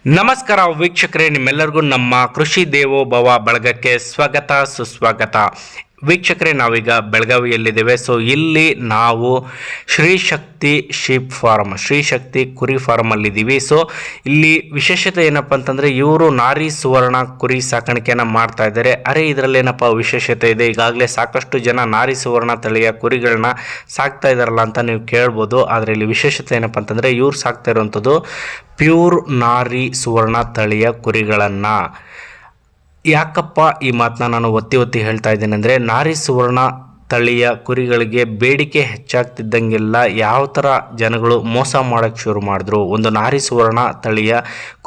ನಮಸ್ಕಾರ ವೀಕ್ಷಕರೇ, ನಿಮ್ಮೆಲ್ಲರಿಗೂ ನಮ್ಮ ಕೃಷಿ ದೇವೋಭವ ಬಳಗಕ್ಕೆ ಸ್ವಾಗತ ಸುಸ್ವಾಗತ. ವೀಕ್ಷಕರೇ, ನಾವೀಗ ಬೆಳಗಾವಿಯಲ್ಲಿದ್ದೇವೆ. ಸೊ ಇಲ್ಲಿ ನಾವು ಶ್ರೀಶಕ್ತಿ ಶೀಪ್ ಫಾರ್ಮ್, ಶ್ರೀಶಕ್ತಿ ಕುರಿ ಫಾರ್ಮಲ್ಲಿದ್ದೀವಿ. ಸೊ ಇಲ್ಲಿ ವಿಶೇಷತೆ ಏನಪ್ಪ ಅಂತಂದರೆ, ಇವರು ನಾರಿ ಸುವರ್ಣ ಕುರಿ ಸಾಕಾಣಿಕೆಯನ್ನು ಮಾಡ್ತಾ ಇದ್ದಾರೆ. ಇದರಲ್ಲೇನಪ್ಪ ವಿಶೇಷತೆ ಇದೆ? ಈಗಾಗಲೇ ಸಾಕಷ್ಟು ಜನ ನಾರಿ ಸುವರ್ಣ ತಳಿಯ ಕುರಿಗಳನ್ನ ಸಾಕ್ತಾ ಇದ್ದಾರಲ್ಲ ಅಂತ ನೀವು ಕೇಳ್ಬೋದು. ಆದರೆ ಇಲ್ಲಿ ವಿಶೇಷತೆ ಏನಪ್ಪ ಅಂತಂದರೆ, ಇವ್ರು ಸಾಕ್ತಾ ಇರುವಂಥದ್ದು ಪ್ಯೂರ್ ನಾರಿ ಸುವರ್ಣ ತಳಿಯ ಕುರಿಗಳನ್ನು. ಯಾಕಪ್ಪ ಈ ಮಾತನ್ನ ನಾನು ಒತ್ತಿ ಹೇಳ್ತಾ ಇದ್ದೇನೆ ಅಂದರೆ, ನಾರಿ ಸುವರ್ಣ ತಳಿಯ ಕುರಿಗಳಿಗೆ ಬೇಡಿಕೆ ಹೆಚ್ಚಾಗ್ತಿದ್ದಂಗೆಲ್ಲ ಯಾವ ಥರ ಜನಗಳು ಮೋಸ ಮಾಡೋಕ್ಕೆ ಶುರು ಮಾಡಿದ್ರು. ಒಂದು ನಾರಿ ಸುವರ್ಣ ತಳಿಯ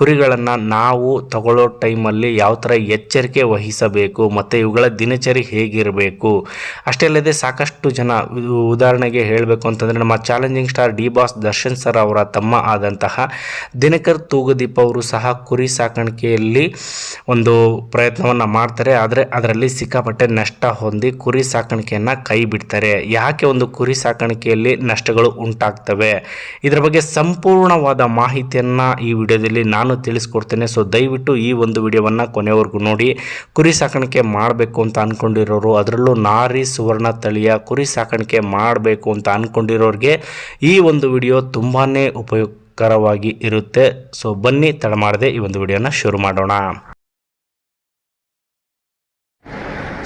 ಕುರಿಗಳನ್ನು ನಾವು ತಗೊಳ್ಳೋ ಟೈಮಲ್ಲಿ ಯಾವ ಥರ ಎಚ್ಚರಿಕೆ ವಹಿಸಬೇಕು ಮತ್ತು ಇವುಗಳ ದಿನಚರಿ ಹೇಗಿರಬೇಕು. ಅಷ್ಟೇ ಅಲ್ಲದೆ ಸಾಕಷ್ಟು ಜನ, ಉದಾಹರಣೆಗೆ ಹೇಳಬೇಕು ಅಂತಂದರೆ ನಮ್ಮ challenging star D boss Darshan sir ಅವರ ತಮ್ಮ ಆದಂತಹ ದಿನಕರ್ ತೂಗುದೀಪ್ ಅವರು ಸಹ ಕುರಿ ಸಾಕಾಣಿಕೆಯಲ್ಲಿ ಒಂದು ಪ್ರಯತ್ನವನ್ನು ಮಾಡ್ತಾರೆ. ಆದರೆ ಅದರಲ್ಲಿ ಸಿಕ್ಕಾಪಟ್ಟೆ ನಷ್ಟ ಹೊಂದಿ ಕುರಿ ಸಾಕಾಣಿಕೆಯನ್ನು ಕೈ ಬಿಡ್ತಾರೆ. ಯಾಕೆ ಒಂದು ಕುರಿ ಸಾಕಾಣಿಕೆಯಲ್ಲಿ ನಷ್ಟಗಳು ಉಂಟಾಗ್ತವೆ, ಇದರ ಬಗ್ಗೆ ಸಂಪೂರ್ಣವಾದ ಮಾಹಿತಿಯನ್ನು ಈ ವಿಡಿಯೋದಲ್ಲಿ ನಾನು ತಿಳಿಸ್ಕೊಡ್ತೇನೆ. ಸೊ ದಯವಿಟ್ಟು ಈ ಒಂದು ವಿಡಿಯೋವನ್ನು ಕೊನೆವರೆಗೂ ನೋಡಿ. ಕುರಿ ಸಾಕಾಣಿಕೆ ಮಾಡಬೇಕು ಅಂತ ಅಂದ್ಕೊಂಡಿರೋರು, ಅದರಲ್ಲೂ ನಾರಿ ಸುವರ್ಣ ತಳಿಯ ಕುರಿ ಸಾಕಾಣಿಕೆ ಮಾಡಬೇಕು ಅಂತ ಅಂದ್ಕೊಂಡಿರೋರಿಗೆ ಈ ಒಂದು ವಿಡಿಯೋ ತುಂಬಾ ಉಪಯುಕ್ತಕರವಾಗಿ ಇರುತ್ತೆ. ಸೊ ಬನ್ನಿ, ತಡ ಮಾಡದೆ ಈ ಒಂದು ವಿಡಿಯೋನ ಶುರು ಮಾಡೋಣ.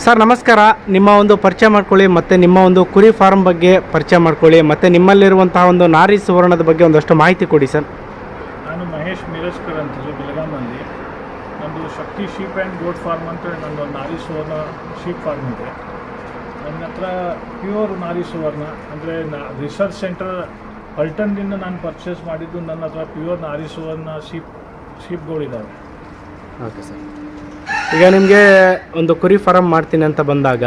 ಸರ್ ನಮಸ್ಕಾರ, ನಿಮ್ಮ ಒಂದು ಪರಿಚಯ ಮಾಡ್ಕೊಳ್ಳಿ ಮತ್ತು ನಿಮ್ಮ ಒಂದು ಕುರಿ ಫಾರ್ಮ್ ಬಗ್ಗೆ ಪರಿಚಯ ಮಾಡ್ಕೊಳ್ಳಿ ಮತ್ತು ನಿಮ್ಮಲ್ಲಿರುವಂತಹ ಒಂದು ನಾರಿ ಸುವರ್ಣದ ಬಗ್ಗೆ ಒಂದಷ್ಟು ಮಾಹಿತಿ ಕೊಡಿ ಸರ್. ನಾನು ಮಹೇಶ್ ಮೀರಜ್ಕರ್ ಅಂತೇಳಿ ಬೆಳಗಾಮಲ್ಲಿ ನಮ್ಮದು ಶಕ್ತಿ ಶೀಪ್ ಆ್ಯಂಡ್ ಗೋಟ್ ಫಾರ್ಮ್ ಅಂತ ನಮ್ಮದು ನಾರಿ ಸುವರ್ಣ ಶೀಪ್ ಫಾರ್ಮ್ ಇದೆ. ನನ್ನ ಹತ್ರ ಪ್ಯೂರ್ ನಾರಿ ಸುವರ್ಣ ಅಂದರೆ ರಿಸರ್ಚ್ ಸೆಂಟರ್ ಪಲ್ಟನ್ದಿಂದ ನಾನು ಪರ್ಚೇಸ್ ಮಾಡಿದ್ದು. ನನ್ನ ಹತ್ರ ಪ್ಯೂರ್ ನಾರಿ ಸುವರ್ಣ ಶೀಪ್ಗಳಿದ್ದಾವೆ. ಓಕೆ ಸರ್, ಈಗ ನಿಮಗೆ ಒಂದು ಕುರಿ ಫಾರಮ್ ಮಾಡ್ತೀನಿ ಅಂತ ಬಂದಾಗ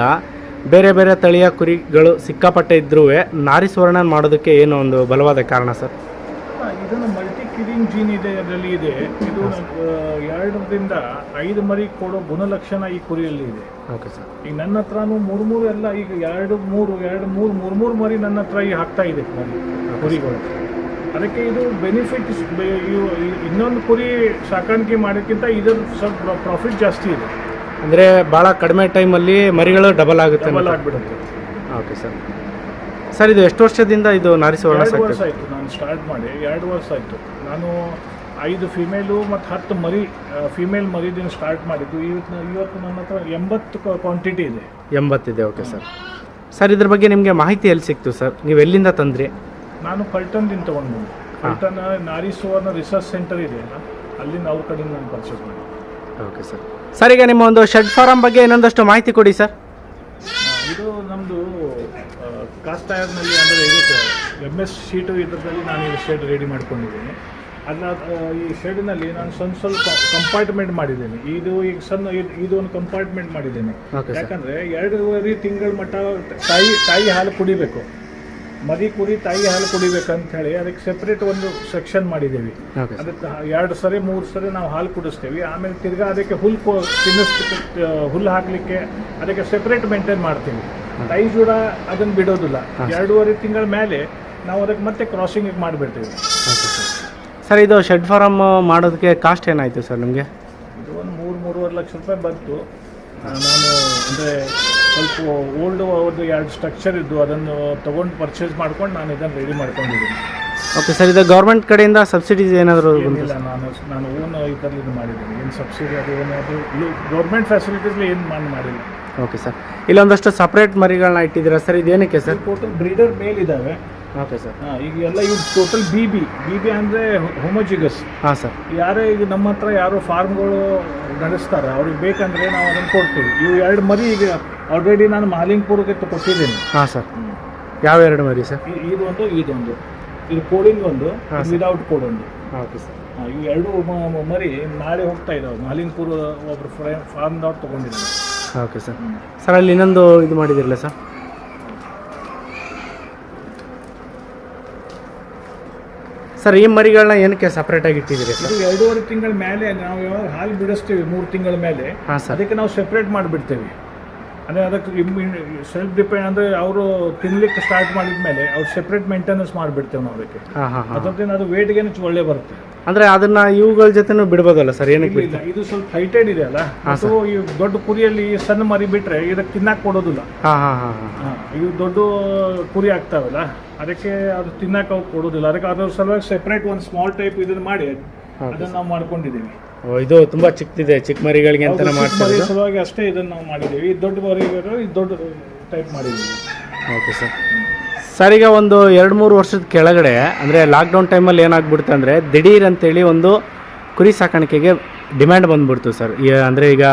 ಬೇರೆ ಬೇರೆ ತಳಿಯ ಕುರಿಗಳು ಸಿಕ್ಕಾಪಟ್ಟೆ ಇದ್ರೂ ನಾರಿ ಸುವರ್ಣ ಮಾಡೋದಕ್ಕೆ ಏನು ಒಂದು ಬಲವಾದ ಕಾರಣ ಸರ್? ಇದನ್ನು ಮಲ್ಟಿ ಕಿರಿಂಗ್ ಜೀನ್ ಇದೆ, ಅದರಲ್ಲಿ ಇದೆ. ಇದು 2ರಿಂದ 5 ಮರಿ ಕೊಡೋ ಗುಣಲಕ್ಷಣ ಈ ಕುರಿಯಲ್ಲಿ ಇದೆ. ಓಕೆ ಸರ್, ಈಗ ನನ್ನ ಹತ್ರನೂ 3 ಎಲ್ಲ ಈಗ 2-3 ಮರಿ ನನ್ನ ಹತ್ರ ಈಗ ಹಾಕ್ತಾ ಇದೆ ಕುರಿಗಳು. ಅದಕ್ಕೆ ಇದು ಬೆನಿಫಿಟ್, ಇನ್ನೊಂದು ಕುರಿ ಸಾಕಾಣಿಕೆ ಮಾಡೋಕ್ಕಿಂತ ಇದರ ಸ್ವಲ್ಪ ಪ್ರಾಫಿಟ್ ಜಾಸ್ತಿ ಇದೆ. ಅಂದರೆ ಭಾಳ ಕಡಿಮೆ ಟೈಮಲ್ಲಿ ಮರಿಗಳು ಡಬಲ್ ಆಗಿಬಿಡುತ್ತೆ. Okay sir. ಸರ್ ಇದು ಎಷ್ಟು ವರ್ಷದಿಂದ ಇದು ನಾರಿ ಸುವರ್ಣ? 2 ವರ್ಷ ಆಯಿತು ನಾನು ಸ್ಟಾರ್ಟ್ ಮಾಡಿ. 2 ವರ್ಷ ಆಯಿತು. ನಾನು 5 ಫಿಮೇಲು ಮತ್ತು 10 ಮರಿ ಫಿಮೇಲ್ ಮರಿದಿಂದ ಸ್ಟಾರ್ಟ್ ಮಾಡಿದ್ದು. ಇವತ್ತು ನನ್ನ ಹತ್ರ 80 ಕ್ವಾಂಟಿಟಿ ಇದೆ. 80 ಇದೆ. Okay sir. ಸರ್ ಇದ್ರ ಬಗ್ಗೆ ನಿಮಗೆ ಮಾಹಿತಿ ಎಲ್ಲಿ ಸಿಕ್ತು ಸರ್? ನೀವು ಎಲ್ಲಿಂದ ತಂದ್ರಿ? ನಾನು ಪಲ್ಟನ್ದಿಂದ ತೊಗೊಂಡು ಪಲ್ಟನ್ ನಾರಿ ಸುವರ್ಣ ರಿಸರ್ಚ್ ಸೆಂಟರ್ ಇದೆ, ಅಲ್ಲಿಂದ ಅವ್ರ ಕಡೆಯಿಂದ ನಾನು ಪರ್ಚೇಸ್ ಮಾಡಿ. Okay sir. ಸರ್ ಈಗ ನಿಮ್ಮ ಒಂದು ಶೆಡ್ ಫಾರಮ್ ಬಗ್ಗೆ ಇನ್ನೊಂದಷ್ಟು ಮಾಹಿತಿ ಕೊಡಿ ಸರ್. ಇದು ನಮ್ಮದು ಕಾಸ್ಟ್ ಐರನ್ನಲ್ಲಿ, ಅಂದರೆ ಇದಕ್ಕೆ MS ಶೀಟು ಇದರಲ್ಲಿ ನಾನು ಈ ಶೆಡ್ ರೆಡಿ ಮಾಡ್ಕೊಂಡಿದ್ದೀನಿ. ಅದನ್ನ ಈ ಶೆಡ್ನಲ್ಲಿ ನಾನು ಸ್ವಲ್ಪ ಕಂಪಾರ್ಟ್ಮೆಂಟ್ ಮಾಡಿದ್ದೇನೆ. ಇದು ಈಗ ಇದು ಒಂದು ಕಂಪಾರ್ಟ್ಮೆಂಟ್ ಮಾಡಿದ್ದೇನೆ. ಯಾಕಂದರೆ 2.5 ತಿಂಗಳ ಮಟ್ಟ ತಾಯಿ ಹಾಲು ಕುಡಿಬೇಕು. ಮರಿ ಕುರಿ ತಾಯಿ ಹಾಲು ಕುಡಿಬೇಕಂತ ಹೇಳಿ ಅದಕ್ಕೆ ಸೆಪ್ರೇಟ್ ಒಂದು ಸೆಕ್ಷನ್ ಮಾಡಿದ್ದೀವಿ. ಅದಕ್ಕೆ 2 ಸರಿ 3 ಸರಿ ನಾವು ಹಾಲು ಕುಡಿಸ್ತೀವಿ. ಆಮೇಲೆ ತಿರ್ಗಾ ಅದಕ್ಕೆ ಹುಲ್ಲು ಹಾಕಲಿಕ್ಕೆ ಅದಕ್ಕೆ ಸೆಪ್ರೇಟ್ ಮೇಂಟೈನ್ ಮಾಡ್ತೀವಿ. ತಾಯಿ ಜೋಡ ಅದನ್ನು ಬಿಡೋದಿಲ್ಲ. 2.5 ತಿಂಗಳ ಮೇಲೆ ನಾವು ಅದಕ್ಕೆ ಮತ್ತೆ ಕ್ರಾಸಿಂಗ್ ಮಾಡಿಬಿಡ್ತೀವಿ. ಸರ್ ಇದು ಶೆಡ್ ಫಾರಮ್ ಮಾಡೋದಕ್ಕೆ ಕಾಸ್ಟ್ ಏನಾಯಿತು ಸರ್ ನಿಮಗೆ? ಇದು ಒಂದು 3-3.5 ಲಕ್ಷ ರೂಪಾಯಿ ಬಂತು. ನಾನು ಅಂದರೆ ಸ್ವಲ್ಪ ಓಲ್ಡ್ ಅವ್ರದ್ದು 2 ಸ್ಟ್ರಕ್ಚರ್ ಇದ್ದು, ಅದನ್ನು ತೊಗೊಂಡು ಪರ್ಚೇಸ್ ಮಾಡ್ಕೊಂಡು ನಾನು ಇದನ್ನು ರೆಡಿ ಮಾಡ್ಕೊಂಡಿದ್ದೀನಿ. ಓಕೆ ಸರ್, ಇದು ಗೌರ್ಮೆಂಟ್ ಕಡೆಯಿಂದ ಸಬ್ಸಿಡೀಸ್ ಏನಾದರೂ? ಇಲ್ಲ, ನಾನು ಓನ್ ಇದರಲ್ಲಿ ಇದು ಮಾಡಿದ್ದೀನಿ. ಏನು ಸಬ್ಸಿಡಿ ಅದು ಗೌರ್ಮೆಂಟ್ ಫೆಸಿಲಿಟೀಸ್ ಏನು ಮಾಡಿಲ್ಲ. ಓಕೆ ಸರ್, ಇಲ್ಲೊಂದಷ್ಟು ಸಪ್ರೇಟ್ ಮರಿಗಳನ್ನ ಇಟ್ಟಿದ್ದೀರಾ ಸರ್, ಇದೇನಕ್ಕೆ ಸರ್? ಟೋಟಲ್ ಬ್ರೀಡರ್ ಮೇಲ್ ಇದ್ದಾವೆ. Okay sir. ಈಗ ಎಲ್ಲ ಇವು ಟೋಟಲ್ ಬಿ ಅಂದರೆ ಹೋಮೋಜಿಗಸ್. ಹಾಂ ಸರ್. ಯಾರೇ ಈಗ ನಮ್ಮ ಹತ್ರ ಯಾರು ಫಾರ್ಮ್ಗಳು ನಡೆಸ್ತಾರೆ, ಅವ್ರಿಗೆ ಬೇಕಂದರೆ ನಾವು ಅದನ್ನು ಕೊಡ್ತೀವಿ. ಇವು 2 ಮರಿ ಈಗ ಆಲ್ರೆಡಿ ನಾನು ಮಾಲಿಂಗ್ಪುರಕ್ಕೆ ಕೊಟ್ಟಿದ್ದೀನಿ. ಹಾಂ ಸರ್. ಯಾವ 2 ಮರಿ ಸರ್? ಇದೊಂದು ಇದು ಕೋಡಿಂಗ್ ಒಂದು, ವಿದೌಟ್ ಕೋಡ್ ಒಂದು. Okay sir. ಇವು 2 ಮರಿ ನಾಳೆ ಹೋಗ್ತಾ ಇದ್ದಾವೆ. ಮಾಲಿಂಗ್ಪುರ ಒಬ್ಬರು ಫಾರ್ಮ್ದವ್ರು ತೊಗೊಂಡಿದ್ದಾರೆ. Okay sir. ಸರ್ ಅಲ್ಲಿ ಇನ್ನೊಂದು ಇದು ಮಾಡಿದಿರಲ್ಲ ಸರ್? ಸರ್ ಈ ಮರಿಗಳನ್ನ ಏನಕ್ಕೆ ಸಪ್ರೇಟಾಗಿ ಇಟ್ಟಿದ್ದೀರಿ ಸರ್? ಇದು 2.5 ತಿಂಗಳ ಮೇಲೆ ನಾವು ಯಾವಾಗ ಹಾಲು ಬಿಡಿಸ್ತೀವಿ 3 ತಿಂಗಳ ಮೇಲೆ, ಅದಕ್ಕೆ ನಾವು ಸೆಪ್ರೇಟ್ ಮಾಡಿಬಿಡ್ತೇವೆ. ಅಂದರೆ ಅದಕ್ಕೆ ಸೆಲ್ಫ್ ಡಿಪೆಂಡ್, ಅಂದರೆ ಅವರು ತಿನ್ಲಿಕ್ಕೆ ಸ್ಟಾರ್ಟ್ ಮಾಡಿದ ಮೇಲೆ ಅವ್ರು ಸೆಪ್ರೇಟ್ ಮೇಂಟೆನೆನ್ಸ್ ಮಾಡಿಬಿಡ್ತೇವೆ ನಾವು ಅದಕ್ಕೆ. ಅದರಿಂದ ಅದು ವೇಟ್ಗೇನು ಒಳ್ಳೆ ಬರುತ್ತೆ. ಅಂದರೆ ಅದನ್ನು ಇವುಗಳ ಜೊತೆನೂ ಬಿಡ್ಬೋದಲ್ಲ ಸರ್? ಏನಕ್ಕೆ ಇಲ್ಲ, ಇದು ಸ್ವಲ್ಪ ಹೈಟೆಡ್ ಇದೆ ಅಲ್ಲ, ಸೊ ಈ ದೊಡ್ಡ ಕುರಿಯಲ್ಲಿ ಸಣ್ಣ ಮರಿ ಬಿಟ್ಟರೆ ಇದಕ್ಕೆ ತಿನ್ನಕ್ಕೆ ಕೊಡೋದಿಲ್ಲ. ಇವು ದೊಡ್ಡ ಕುರಿ ಆಗ್ತಾವಲ್ಲ, ಅದಕ್ಕೆ ಅದು ತಿನ್ನಕ್ಕೆ ಅವು ಕೊಡೋದಿಲ್ಲ. ಅದಕ್ಕೆ ಅದ್ರ ಸಲುವಾಗಿ ಸೆಪ್ರೇಟ್ ಒಂದು ಸ್ಮಾಲ್ ಟೈಪ್ ಇದನ್ನು ಮಾಡಿ ಅದನ್ನು ನಾವು ಮಾಡ್ಕೊಂಡಿದ್ದೀವಿ. ಇದು ತುಂಬ ಚಿಕ್ಕದಿದೆ, ಚಿಕ್ಕ ಮರಿಗಳಿಗೆ ಅಂತ ಮಾಡ್ತೀವಿ. ಸಲುವಾಗಿ ಅಷ್ಟೇ ಇದನ್ನು ನಾವು ಮಾಡಿದ್ದೀವಿ. ಈ ದೊಡ್ಡ ಮರಿಗಳು ಈ ದೊಡ್ಡ ಟೈಪ್ ಮಾಡಿದ್ದೀವಿ. Okay sir. ಸರ್, ಈಗ ಒಂದು 2-3 ವರ್ಷದ ಕೆಳಗಡೆ ಅಂದರೆ ಲಾಕ್ಡೌನ್ ಟೈಮಲ್ಲಿ ಏನಾಗ್ಬಿಡ್ತು ಅಂದರೆ ದಿಢೀರ್ ಅಂತೇಳಿ ಒಂದು ಕುರಿ ಸಾಕಾಣಿಕೆಗೆ ಡಿಮ್ಯಾಂಡ್ ಬಂದ್ಬಿಡ್ತು ಸರ್. ಅಂದರೆ ಈಗ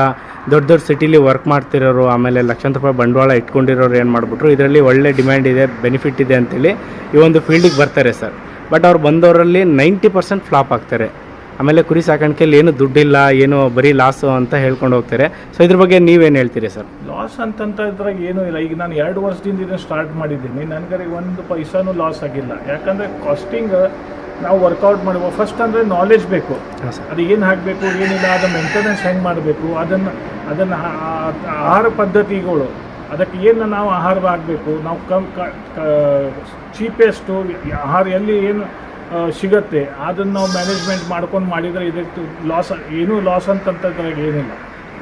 ದೊಡ್ಡ ದೊಡ್ಡ ಸಿಟಿಲಿ ವರ್ಕ್ ಮಾಡ್ತಿರೋರು, ಆಮೇಲೆ ಲಕ್ಷಾಂತರ ರೂಪಾಯಿ ಬಂಡವಾಳ ಇಟ್ಕೊಂಡಿರೋರು ಏನು ಮಾಡಿಬಿಟ್ರು, ಇದರಲ್ಲಿ ಒಳ್ಳೆ ಡಿಮ್ಯಾಂಡ್ ಇದೆ, ಬೆನಿಫಿಟ್ ಇದೆ ಅಂತೇಳಿ ಈ ಒಂದು ಫೀಲ್ಡಿಗೆ ಬರ್ತಾರೆ ಸರ್. ಬಟ್ ಅವ್ರು ಬಂದವರಲ್ಲಿ 90% ಫ್ಲಾಪ್ ಆಗ್ತಾರೆ. ಆಮೇಲೆ ಕುರಿ ಸಾಕಾಣಿಕೆಯಲ್ಲಿ ಏನು ದುಡ್ಡಿಲ್ಲ, ಏನು ಬರೀ ಲಾಸು ಅಂತ ಹೇಳ್ಕೊಂಡು ಹೋಗ್ತಾರೆ. ಸೊ ಇದ್ರ ಬಗ್ಗೆ ನೀವೇನು ಹೇಳ್ತೀರಿ ಸರ್? ಲಾಸ್ ಅಂತಂತ ಇದ್ರಾಗ ಏನೂ ಇಲ್ಲ. ಈಗ ನಾನು 2 ವರ್ಷದಿಂದ ಇದನ್ನು ಸ್ಟಾರ್ಟ್ ಮಾಡಿದ್ದೀನಿ, ನನಗೆ ಒಂದು ಪೈಸಾನು ಲಾಸ್ ಆಗಿಲ್ಲ. ಯಾಕಂದರೆ ಕಾಸ್ಟಿಂಗ್ ನಾವು ವರ್ಕೌಟ್ ಮಾಡುವ ಫಸ್ಟ್ ಅಂದರೆ ನಾಲೆಜ್ ಬೇಕು. ಅದು ಏನು ಹಾಕಬೇಕು, ಏನಿಲ್ಲ, ಅದು ಮೇಂಟೆನೆನ್ಸ್ ಹೆಂಗೆ ಮಾಡಬೇಕು, ಅದನ್ನು ಆಹಾರ ಪದ್ಧತಿಗಳು, ಅದಕ್ಕೆ ಏನು ನಾವು ಆಹಾರ ಆಗಬೇಕು, ನಾವು ಚೀಪೆಸ್ಟು ಆಹಾರ ಎಲ್ಲಿ ಏನು ಸಿಗತ್ತೆ ಅದನ್ನು ನಾವು ಮ್ಯಾನೇಜ್ಮೆಂಟ್ ಮಾಡ್ಕೊಂಡು ಮಾಡಿದರೆ ಇದಕ್ಕೆ ಲಾಸ್ ಅಂತಂತದ್ರಾಗ ಏನಿಲ್ಲ.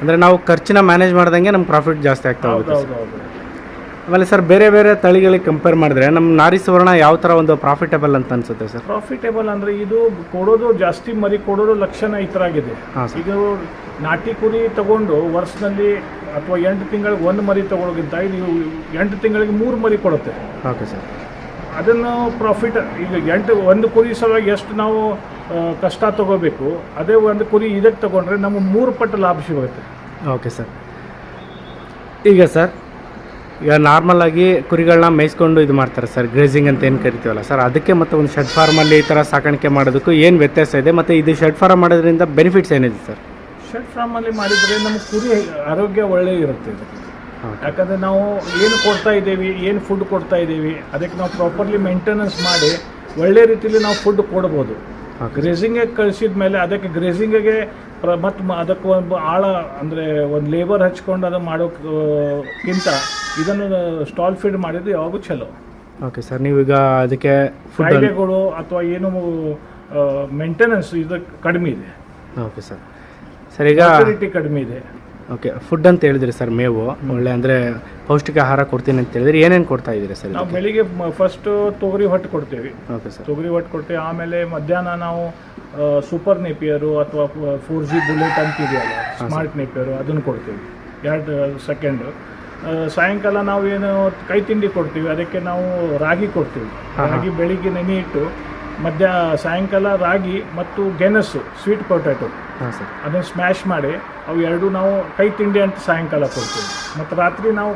ಅಂದರೆ ನಾವು ಖರ್ಚಿನ ಮ್ಯಾನೇಜ್ ಮಾಡ್ದಂಗೆ ನಮ್ಮ ಪ್ರಾಫಿಟ್ ಜಾಸ್ತಿ ಆಗ್ತಾ ಹೋಗುತ್ತೆ. ಹೌದು. ಆಮೇಲೆ ಸರ್, ಬೇರೆ ಬೇರೆ ತಳಿಗಳಿಗೆ ಕಂಪೇರ್ ಮಾಡಿದ್ರೆ ನಮ್ಮ ನಾರಿ ಸುವರ್ಣ ಯಾವ ಥರ ಒಂದು ಪ್ರಾಫಿಟೇಬಲ್ ಅಂತ ಅನ್ಸುತ್ತೆ ಸರ್? ಪ್ರಾಫಿಟೇಬಲ್ ಅಂದರೆ ಇದು ಕೊಡೋದು ಜಾಸ್ತಿ ಮರಿ ಕೊಡೋದು ಲಕ್ಷಣ ಈ ಥರ ಆಗಿದೆ. ಈಗ ನಾಟಿ ಕುರಿ ತಗೊಂಡು ವರ್ಷದಲ್ಲಿ ಅಥವಾ 8 ತಿಂಗಳಿಗೆ 1 ಮರಿ ತಗೊಳ್ಳೋಕ್ಕಿಂತ ಇದು 8 ತಿಂಗಳಿಗೆ 3 ಮರಿ ಕೊಡುತ್ತೆ. Okay sir. ಅದನ್ನು ಪ್ರಾಫಿಟ್ ಈಗ ಒಂದು ಕುರಿ ಸಲುವಾಗಿ ಎಷ್ಟು ನಾವು ಕಷ್ಟ ತಗೋಬೇಕು, ಅದೇ ಒಂದು ಕುರಿ ಇದಕ್ಕೆ ತಗೊಂಡ್ರೆ ನಮಗೆ 3 ಪಟ್ಟು ಲಾಭ ಸಿಗುತ್ತೆ. Okay sir. ಈಗ ಸರ್, ಈಗ ನಾರ್ಮಲಾಗಿ ಕುರಿಗಳನ್ನ ಮೇಯಿಸ್ಕೊಂಡು ಇದು ಮಾಡ್ತಾರೆ ಸರ್, ಗ್ರೇಸಿಂಗ್ ಅಂತ ಏನು ಕರಿತೀವಲ್ಲ ಸರ್, ಅದಕ್ಕೆ ಮತ್ತು ಒಂದು ಶೆಡ್ ಫಾರ್ಮಲ್ಲಿ ಈ ಥರ ಸಾಕಾಣಿಕೆ ಮಾಡೋದಕ್ಕೂ ಏನು ವ್ಯತ್ಯಾಸ ಇದೆ, ಮತ್ತು ಇದು ಶೆಡ್ ಫಾರ್ಮ್ ಮಾಡೋದ್ರಿಂದ ಬೆನಿಫಿಟ್ಸ್ ಏನಿದೆ ಸರ್? ಶೆಡ್ ಫಾರ್ಮಲ್ಲಿ ಮಾಡಿದರೆ ನಮ್ಮ ಕುರಿ ಆರೋಗ್ಯ ಒಳ್ಳೆ ಇರುತ್ತೆ. ಯಾಕಂದರೆ ನಾವು ಏನು ಕೊಡ್ತಾ ಇದ್ದೀವಿ, ಏನು ಫುಡ್ ಕೊಡ್ತಾ ಇದ್ದೀವಿ, ಅದಕ್ಕೆ ನಾವು ಪ್ರಾಪರ್ಲಿ ಮೇಂಟೆನೆನ್ಸ್ ಮಾಡಿ ಒಳ್ಳೆ ರೀತಿಯಲ್ಲಿ ನಾವು ಫುಡ್ ಕೊಡ್ಬೋದು. ಗ್ರೇಸಿಂಗಿಗೆ ಕಳಿಸಿದ ಮೇಲೆ ಅದಕ್ಕೆ ಗ್ರೇಸಿಂಗಿಗೆ ಮತ್ತು ಅದಕ್ಕೆ ಒಂದು ಆಳ ಅಂದರೆ ಒಂದು ಲೇಬರ್ ಹಚ್ಕೊಂಡು ಅದು ಮಾಡೋಕ್ಕಿಂತ ಇದನ್ನು ಸ್ಟಾಲ್ ಫೀಡ್ ಮಾಡಿದ್ದು ಯಾವಾಗೂ ಚಲೋ. Okay sir. ನೀವೀಗ ಅದಕ್ಕೆ ಕಾಯಿಲೆಗಳು ಅಥವಾ ಏನು ಮೇಂಟೆನೆನ್ಸ್ ಇದು ಕಡಿಮೆ ಇದೆ. Okay sir. ಸರ್, ಈಗ ಕಡಿಮೆ ಇದೆ. ಓಕೆ, ಫುಡ್ ಅಂತ ಹೇಳಿದ್ರಿ ಸರ್, ಮೇವು ಒಳ್ಳೆ ಅಂದರೆ ಪೌಷ್ಟಿಕ ಆಹಾರ ಕೊಡ್ತೀನಿ ಅಂತ ಹೇಳಿದ್ರಿ. ಏನೇನು ಕೊಡ್ತಾ ಇದ್ದೀರಿ ಸರ್? ನಾವು ಬೆಳಿಗ್ಗೆ ಫಸ್ಟ್ ತೊಗರಿ ಹೊಟ್ಟು ಕೊಡ್ತೀವಿ. Okay sir. ತೊಗರಿ ಹೊಟ್ಟು ಕೊಡ್ತೀವಿ. ಆಮೇಲೆ ಮಧ್ಯಾಹ್ನ ನಾವು ಸೂಪರ್ ನೇಪಿಯರು ಅಥವಾ 4G ಬುಲೆಟ್ ಅಂತಿದೆಯಲ್ಲ, ಸ್ಮಾರ್ಟ್ ನೇಪಿಯರು, ಅದನ್ನು ಕೊಡ್ತೀವಿ 2 ಸೆಕೆಂಡು. ಸಾಯಂಕಾಲ ನಾವು ಏನು ಕೈ ತಿಂಡಿ ಕೊಡ್ತೀವಿ, ಅದಕ್ಕೆ ನಾವು ರಾಗಿ ಕೊಡ್ತೀವಿ. ರಾಗಿ ಬೆಳಿಗ್ಗೆ ನೆನೆ ಇಟ್ಟು ಸಾಯಂಕಾಲ ರಾಗಿ ಮತ್ತು ಗೆಣಸು, ಸ್ವೀಟ್ ಪೊಟ್ಯಾಟೊ, ಅದನ್ನು ಸ್ಮ್ಯಾಶ್ ಮಾಡಿ ಅವು 2 ನಾವು ಕೈ ತಿಂಡಿ ಅಂತ ಸಾಯಂಕಾಲ ಕೊಡ್ತೀವಿ. ಮತ್ತು ರಾತ್ರಿ ನಾವು